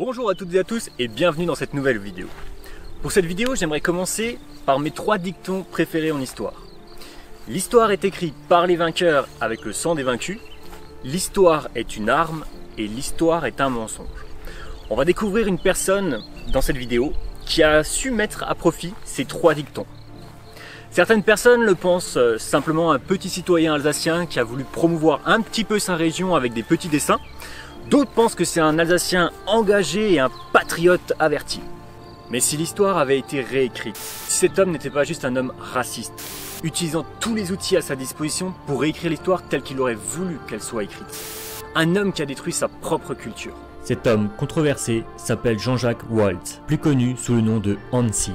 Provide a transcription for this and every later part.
Bonjour à toutes et à tous et bienvenue dans cette nouvelle vidéo. Pour cette vidéo, j'aimerais commencer par mes 3 dictons préférés en histoire. L'histoire est écrite par les vainqueurs avec le sang des vaincus, l'histoire est une arme et l'histoire est un mensonge. On va découvrir une personne dans cette vidéo qui a su mettre à profit ces 3 dictons. Certaines personnes le pensent simplement un petit citoyen alsacien qui a voulu promouvoir un petit peu sa région avec des petits dessins. D'autres pensent que c'est un Alsacien engagé et un patriote averti. Mais si l'histoire avait été réécrite, si cet homme n'était pas juste un homme raciste, utilisant tous les outils à sa disposition pour réécrire l'histoire telle qu'il aurait voulu qu'elle soit écrite. Un homme qui a détruit sa propre culture. Cet homme controversé s'appelle Jean-Jacques Waltz, plus connu sous le nom de Hansi.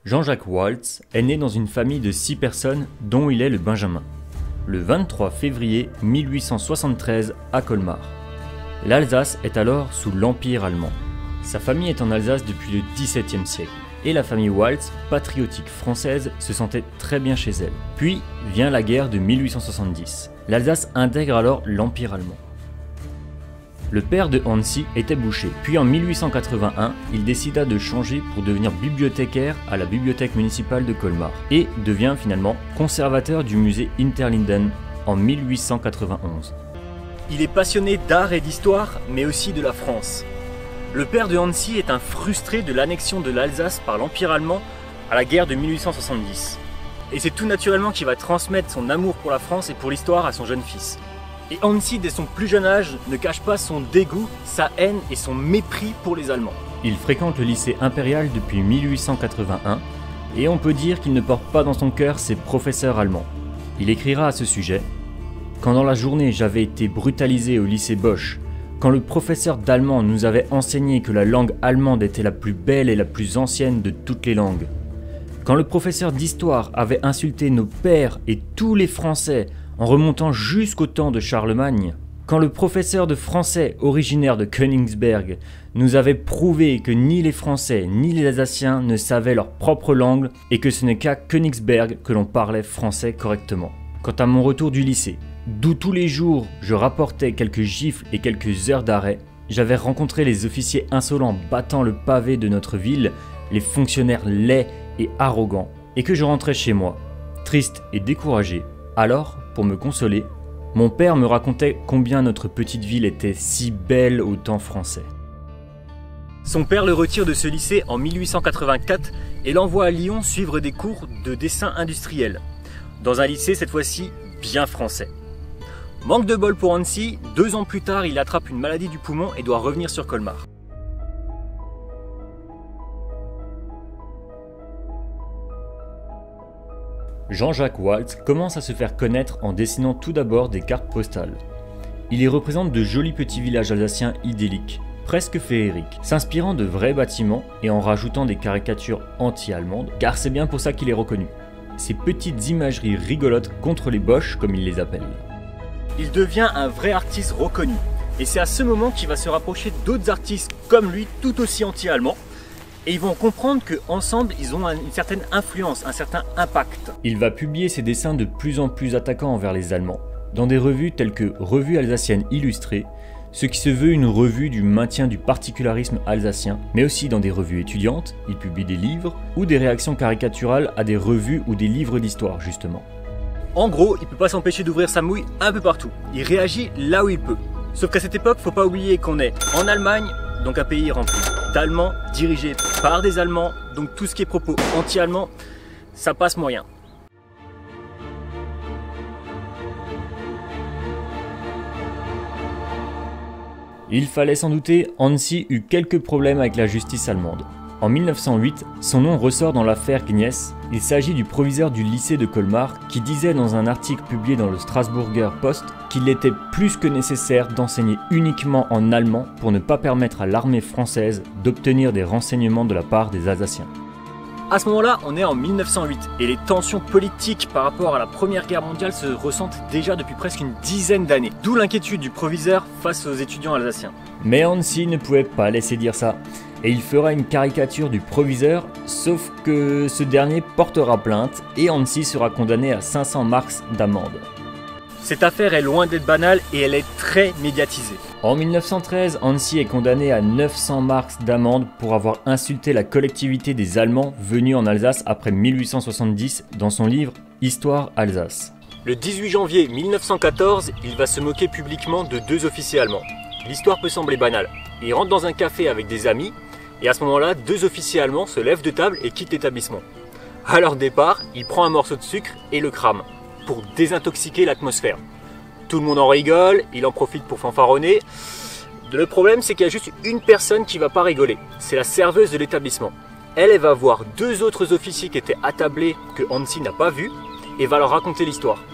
Jean-Jacques Waltz est né dans une famille de 6 personnes dont il est le benjamin, le 23 février 1873 à Colmar. L'Alsace est alors sous l'Empire allemand. Sa famille est en Alsace depuis le XVIIe siècle et la famille Waltz, patriotique française, se sentait très bien chez elle. Puis vient la guerre de 1870. L'Alsace intègre alors l'Empire allemand. Le père de Hansi était boucher, puis en 1881, il décida de changer pour devenir bibliothécaire à la bibliothèque municipale de Colmar et devient finalement conservateur du musée Interlinden en 1891. Il est passionné d'art et d'histoire, mais aussi de la France. Le père de Hansi est un frustré de l'annexion de l'Alsace par l'Empire allemand à la guerre de 1870. Et c'est tout naturellement qu'il va transmettre son amour pour la France et pour l'histoire à son jeune fils. Et Hansi, dès son plus jeune âge, ne cache pas son dégoût, sa haine et son mépris pour les Allemands. Il fréquente le lycée impérial depuis 1881 et on peut dire qu'il ne porte pas dans son cœur ses professeurs allemands. Il écrira à ce sujet « Quand dans la journée j'avais été brutalisé au lycée Bosch, quand le professeur d'allemand nous avait enseigné que la langue allemande était la plus belle et la plus ancienne de toutes les langues, quand le professeur d'histoire avait insulté nos pères et tous les Français en remontant jusqu'au temps de Charlemagne, quand le professeur de français originaire de Königsberg nous avait prouvé que ni les Français ni les Alsaciens ne savaient leur propre langue et que ce n'est qu'à Königsberg que l'on parlait français correctement. Quant à mon retour du lycée, d'où tous les jours je rapportais quelques gifles et quelques heures d'arrêt, j'avais rencontré les officiers insolents battant le pavé de notre ville, les fonctionnaires laids et arrogants, et que je rentrais chez moi, triste et découragé. Alors, pour me consoler, mon père me racontait combien notre petite ville était si belle au temps français. Son père le retire de ce lycée en 1884 et l'envoie à Lyon suivre des cours de dessin industriel, dans un lycée cette fois-ci bien français. Manque de bol pour Hansi, 2 ans plus tard il attrape une maladie du poumon et doit revenir sur Colmar. Jean-Jacques Waltz commence à se faire connaître en dessinant tout d'abord des cartes postales. Il y représente de jolis petits villages alsaciens idylliques, presque féeriques, s'inspirant de vrais bâtiments et en rajoutant des caricatures anti-allemandes, car c'est bien pour ça qu'il est reconnu. Ces petites imageries rigolotes contre les Boches, comme il les appelle. Il devient un vrai artiste reconnu, et c'est à ce moment qu'il va se rapprocher d'autres artistes comme lui, tout aussi anti-allemands, et ils vont comprendre qu'ensemble, ils ont une certaine influence, un certain impact. Il va publier ses dessins de plus en plus attaquants envers les Allemands, dans des revues telles que Revue alsacienne illustrée, ce qui se veut une revue du maintien du particularisme alsacien, mais aussi dans des revues étudiantes, il publie des livres, ou des réactions caricaturales à des revues ou des livres d'histoire justement. En gros, il peut pas s'empêcher d'ouvrir sa mouille un peu partout. Il réagit là où il peut. Sauf qu'à cette époque, faut pas oublier qu'on est en Allemagne, donc un pays rempli d'Allemands, dirigé par des Allemands, donc tout ce qui est propos anti-allemands, ça passe moyen. Il fallait s'en douter, Hansi eut quelques problèmes avec la justice allemande. En 1908, son nom ressort dans l'affaire Gness. Il s'agit du proviseur du lycée de Colmar qui disait dans un article publié dans le Strasbourger Post qu'il était plus que nécessaire d'enseigner uniquement en allemand pour ne pas permettre à l'armée française d'obtenir des renseignements de la part des Alsaciens. À ce moment-là, on est en 1908 et les tensions politiques par rapport à la Première Guerre mondiale se ressentent déjà depuis presque une dizaine d'années. D'où l'inquiétude du proviseur face aux étudiants alsaciens. Mais Hansi ne pouvait pas laisser dire ça, et il fera une caricature du proviseur, sauf que ce dernier portera plainte et Hansi sera condamné à 500 marks d'amende. Cette affaire est loin d'être banale et elle est très médiatisée. En 1913, Hansi est condamné à 900 marks d'amende pour avoir insulté la collectivité des Allemands venus en Alsace après 1870 dans son livre Histoire Alsace. Le 18 janvier 1914, il va se moquer publiquement de 2 officiers allemands. L'histoire peut sembler banale. Il rentre dans un café avec des amis et à ce moment-là, 2 officiers allemands se lèvent de table et quittent l'établissement. À leur départ, il prend un morceau de sucre et le crame pour désintoxiquer l'atmosphère. Tout le monde en rigole, il en profite pour fanfaronner. Le problème, c'est qu'il y a juste une personne qui va pas rigoler. C'est la serveuse de l'établissement. Elle va voir 2 autres officiers qui étaient attablés que Hansi n'a pas vus et va leur raconter l'histoire.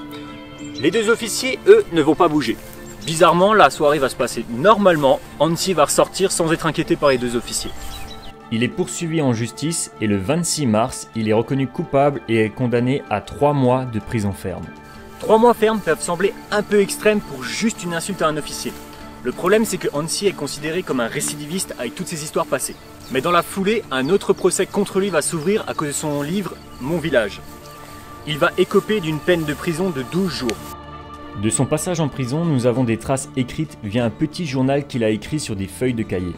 Les 2 officiers, eux, ne vont pas bouger. Bizarrement, la soirée va se passer normalement. Hansi va ressortir sans être inquiété par les 2 officiers. Il est poursuivi en justice et le 26 mars, il est reconnu coupable et est condamné à 3 mois de prison ferme. 3 mois ferme peuvent sembler un peu extrêmes pour juste une insulte à un officier. Le problème, c'est que Hansi est considéré comme un récidiviste avec toutes ses histoires passées. Mais dans la foulée, un autre procès contre lui va s'ouvrir à cause de son livre Mon village. Il va écoper d'une peine de prison de 12 jours. De son passage en prison, nous avons des traces écrites via un petit journal qu'il a écrit sur des feuilles de cahier.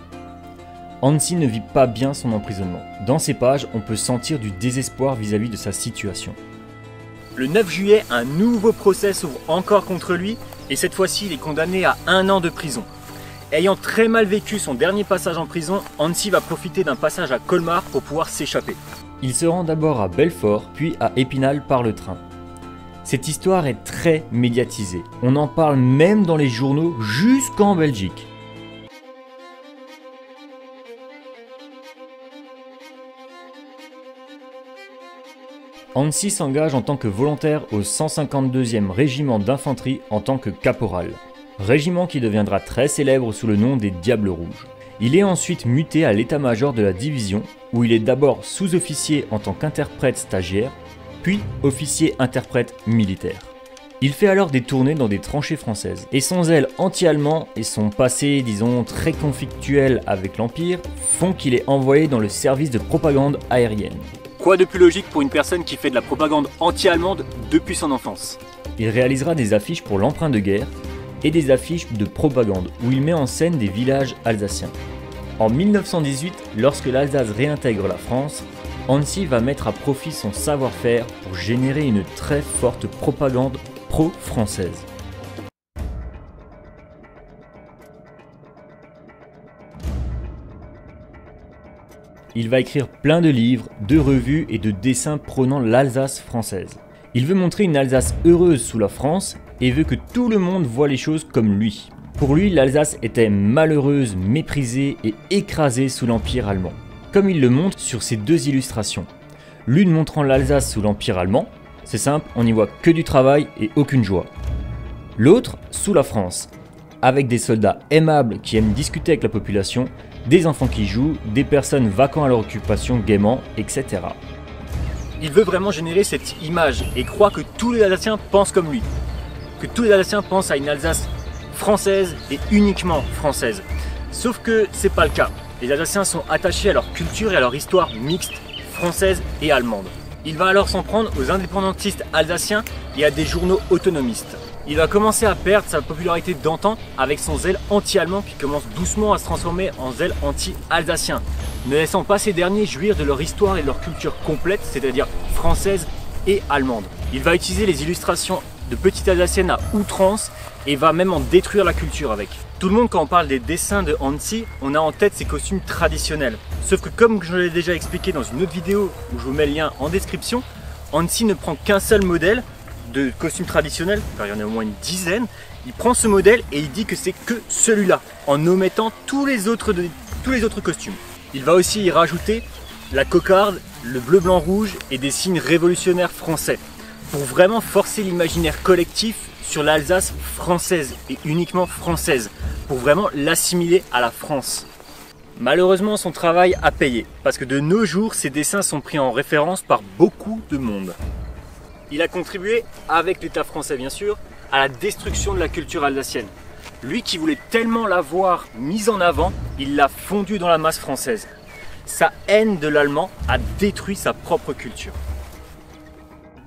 Hansi ne vit pas bien son emprisonnement. Dans ces pages, on peut sentir du désespoir vis-à-vis de sa situation. Le 9 juillet, un nouveau procès s'ouvre encore contre lui et cette fois-ci, il est condamné à 1 an de prison. Ayant très mal vécu son dernier passage en prison, Hansi va profiter d'un passage à Colmar pour pouvoir s'échapper. Il se rend d'abord à Belfort, puis à Épinal par le train. Cette histoire est très médiatisée. On en parle même dans les journaux jusqu'en Belgique. Hansi s'engage en tant que volontaire au 152e régiment d'infanterie en tant que caporal, régiment qui deviendra très célèbre sous le nom des Diables Rouges. Il est ensuite muté à l'état-major de la division, où il est d'abord sous-officier en tant qu'interprète stagiaire, puis officier-interprète militaire. Il fait alors des tournées dans des tranchées françaises, et son zèle anti-allemand et son passé, disons, très conflictuel avec l'Empire, font qu'il est envoyé dans le service de propagande aérienne. Quoi de plus logique pour une personne qui fait de la propagande anti-allemande depuis son enfance? Il réalisera des affiches pour l'emprunt de guerre et des affiches de propagande où il met en scène des villages alsaciens. En 1918, lorsque l'Alsace réintègre la France, Hansi va mettre à profit son savoir-faire pour générer une très forte propagande pro-française. Il va écrire plein de livres, de revues et de dessins prônant l'Alsace française. Il veut montrer une Alsace heureuse sous la France et veut que tout le monde voit les choses comme lui. Pour lui, l'Alsace était malheureuse, méprisée et écrasée sous l'Empire allemand. Comme il le montre sur ces 2 illustrations. L'une montrant l'Alsace sous l'Empire allemand, c'est simple, on n'y voit que du travail et aucune joie. L'autre sous la France, avec des soldats aimables qui aiment discuter avec la population, des enfants qui jouent, des personnes vaquant à leur occupation gaiement, etc. Il veut vraiment générer cette image et croit que tous les Alsaciens pensent comme lui. Que tous les Alsaciens pensent à une Alsace française et uniquement française. Sauf que c'est pas le cas. Les Alsaciens sont attachés à leur culture et à leur histoire mixte, française et allemande. Il va alors s'en prendre aux indépendantistes alsaciens et à des journaux autonomistes. Il va commencer à perdre sa popularité d'antan avec son zèle anti-allemand qui commence doucement à se transformer en zèle anti-alsacien, ne laissant pas ces derniers jouir de leur histoire et de leur culture complète, c'est-à-dire française et allemande. Il va utiliser les illustrations de petites alsaciennes à outrance et va même en détruire la culture avec. Tout le monde, quand on parle des dessins de Hansi, on a en tête ses costumes traditionnels. Sauf que comme je l'ai déjà expliqué dans une autre vidéo où je vous mets le lien en description, Hansi ne prend qu'un seul modèle de costume traditionnel, car il y en a au moins une dizaine. Il prend ce modèle et il dit que c'est que celui-là, en omettant tous les autres costumes. Il va aussi y rajouter la cocarde, le bleu, blanc, rouge et des signes révolutionnaires français, pour vraiment forcer l'imaginaire collectif sur l'Alsace française et uniquement française, pour vraiment l'assimiler à la France. Malheureusement, son travail a payé, parce que de nos jours, ses dessins sont pris en référence par beaucoup de monde. Il a contribué, avec l'État français bien sûr, à la destruction de la culture alsacienne. Lui qui voulait tellement la voir mise en avant, il l'a fondue dans la masse française. Sa haine de l'allemand a détruit sa propre culture.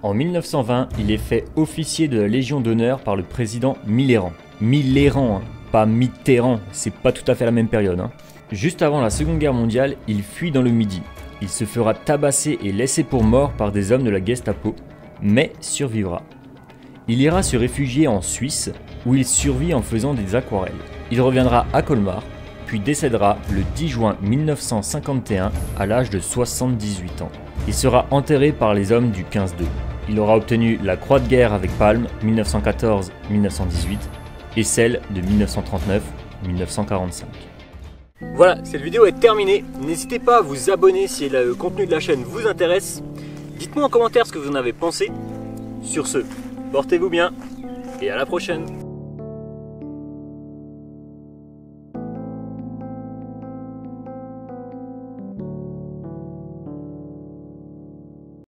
En 1920, il est fait officier de la Légion d'honneur par le président Mitterrand. Mitterrand, pas Mitterrand, c'est pas tout à fait la même période. Juste avant la Seconde Guerre mondiale, il fuit dans le Midi. Il se fera tabasser et laisser pour mort par des hommes de la Gestapo, mais survivra. Il ira se réfugier en Suisse, où il survit en faisant des aquarelles. Il reviendra à Colmar, puis décédera le 10 juin 1951 à l'âge de 78 ans. Il sera enterré par les hommes du 15-2. Il aura obtenu la Croix de guerre avec Palme 1914-1918 et celle de 1939-1945. Voilà, cette vidéo est terminée. N'hésitez pas à vous abonner si le contenu de la chaîne vous intéresse. Dites-moi en commentaire ce que vous en avez pensé. Sur ce, portez-vous bien et à la prochaine.